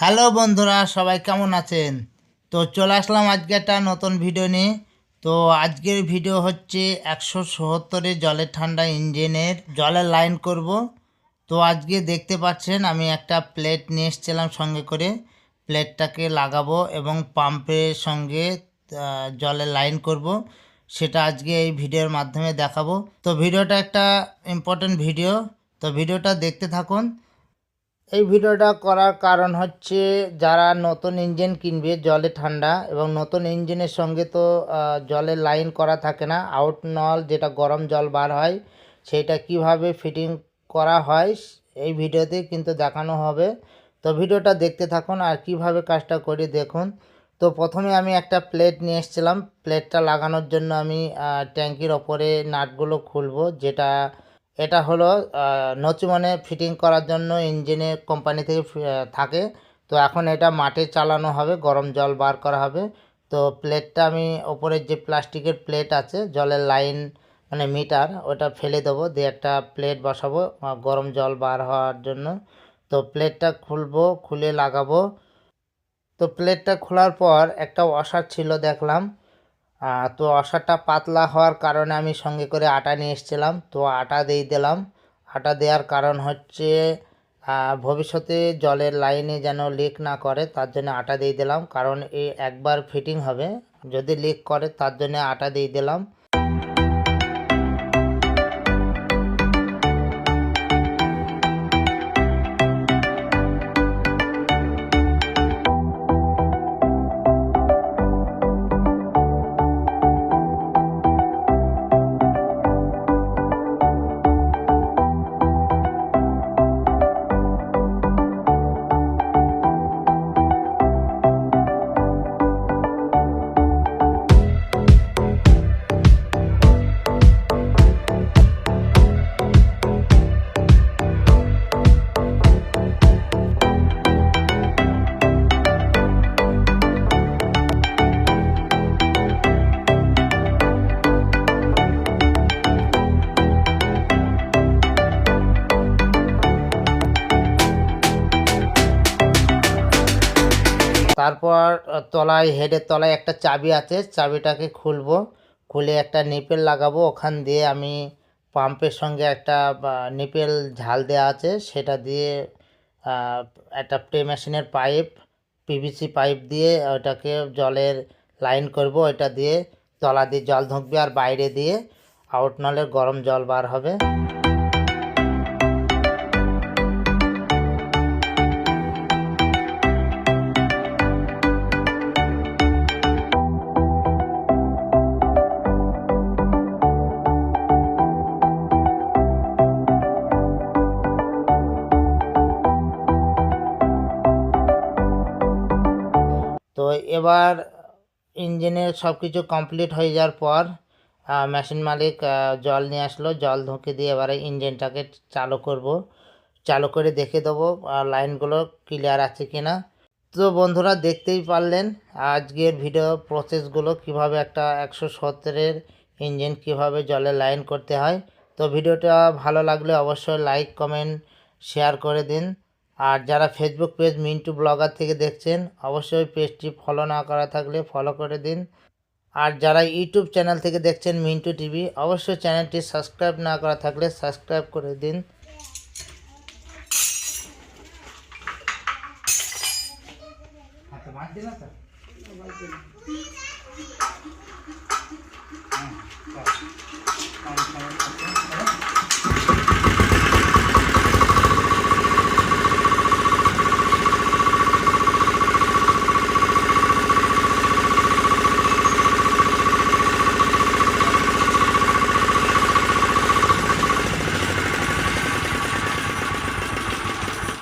Hello বন্ধুরা, সবাই কেমন আছেন? তো চলে আসলাম আজকে একটা নতুন ভিডিও নিয়ে। তো আজকের ভিডিও হচ্ছে 177 জলের ঠান্ডা ইঞ্জিনের জলের লাইন করব। তো আজকে দেখতে পাচ্ছেন আমি একটা প্লেট নিয়ে এসেছিলাম সঙ্গে করে। প্লেটটাকে লাগাবো এবং পাম্পের সঙ্গে জলের লাইন করব। সেটা আজকে এই ভিডিওর মাধ্যমে দেখাবো। তো ভিডিওটা একটা ইম্পর্টেন্ট ভিডিও, তো ভিডিওটা দেখতে থাকুন। এই ভিডিওটা করার কারণ হচ্ছে যারা নতুন ইঞ্জিন কিনবে জলে ঠান্ডা, এবং নতুন ইঞ্জিনের সঙ্গে তো জলের লাইন করা থাকে না, আউট নল যেটা গরম জল বার হয় সেটা কিভাবে ফিটিং করা হয় এই ভিডিওতে কিন্তু দেখানো হবে। তো ভিডিওটা দেখতে থাকুন আর কিভাবে কাজটা করি দেখুন। তো প্রথমে আমি একটা প্লেট নিয়ে এসেছিলাম। প্লেটটা লাগানোর জন্য আমি ট্যাঙ্কির ওপরে নাটগুলো খুলবো, যেটা এটা হলো নচুমনে ফিটিং করার জন্য ইঞ্জিনের কোম্পানি থেকে থাকে। তো এখন এটা মাঠে চালানো হবে, গরম জল বার করা হবে। তো প্লেটটা আমি ওপরের যে প্লাস্টিকের প্লেট আছে জলের লাইন মানে মিটার, ওটা ফেলে দেবো, দিয়ে একটা প্লেট বসাবো গরম জল বার হওয়ার জন্য। তো প্লেটটা খুলবো, খুলে লাগাবো। তো প্লেটটা খোলার পর একটা ওয়াশার ছিল দেখলাম। তো ওয়াশারটা পাতলা হওয়ার কারণে আমি সঙ্গে করে আটা নিয়ে এসেছিলাম। তো আটা দিয়ে দিলাম। আটা দেওয়ার কারণ হচ্ছে ভবিষ্যতে জলের লাইনে যেন লিক না করে, তার জন্য আটা দিয়ে দিলাম। কারণ এই একবার ফিটিং হবে, যদি লিক করে তার জন্য আটা দিয়ে দিলাম। তারপর তলায় হেডের তলায় একটা চাবি আছে, চাবিটাকে খুলবো, খুলে একটা নিপেল লাগাবো। ওখান দিয়ে আমি পাম্পের সঙ্গে একটা নিপেল ঝাল দেওয়া আছে, সেটা দিয়ে একটা প্রে মেশিনের পাইপ, পিভিসি পাইপ দিয়ে ওটাকে জলের লাইন করব। ওইটা দিয়ে তলা দিয়ে জল ঢুকবে আর বাইরে দিয়ে আউট নলের গরম জল বার হবে। তো এবার ইঞ্জিনের সব কিছু কমপ্লিট হয়ে যাওয়ার পর মেশিন মালিক জল নিয়ে আসলো, জল ঢুকে দিয়ে এবারে ইঞ্জিনটাকে চালু করব। চালু করে দেখে দেবো লাইনগুলো ক্লিয়ার আছে কিনা। তো বন্ধুরা দেখতেই পারলেন আজকের ভিডিও প্রসেসগুলো, কিভাবে একটা 170-এর ইঞ্জিন কিভাবে জলে লাইন করতে হয়। তো ভিডিওটা ভালো লাগলে অবশ্যই লাইক কমেন্ট শেয়ার করে দিন। আর যারা ফেসবুক পেজ মিন্টু ব্লগার থেকে দেখছেন অবশ্যই পেজটি ফলো না করা থাকলে ফলো করে দিন। আর যারা ইউটিউব চ্যানেল থেকে দেখছেন মিন্টু টিভি, অবশ্যই চ্যানেলটি সাবস্ক্রাইব না করা থাকলে সাবস্ক্রাইব করে দিন। মাছ দিন না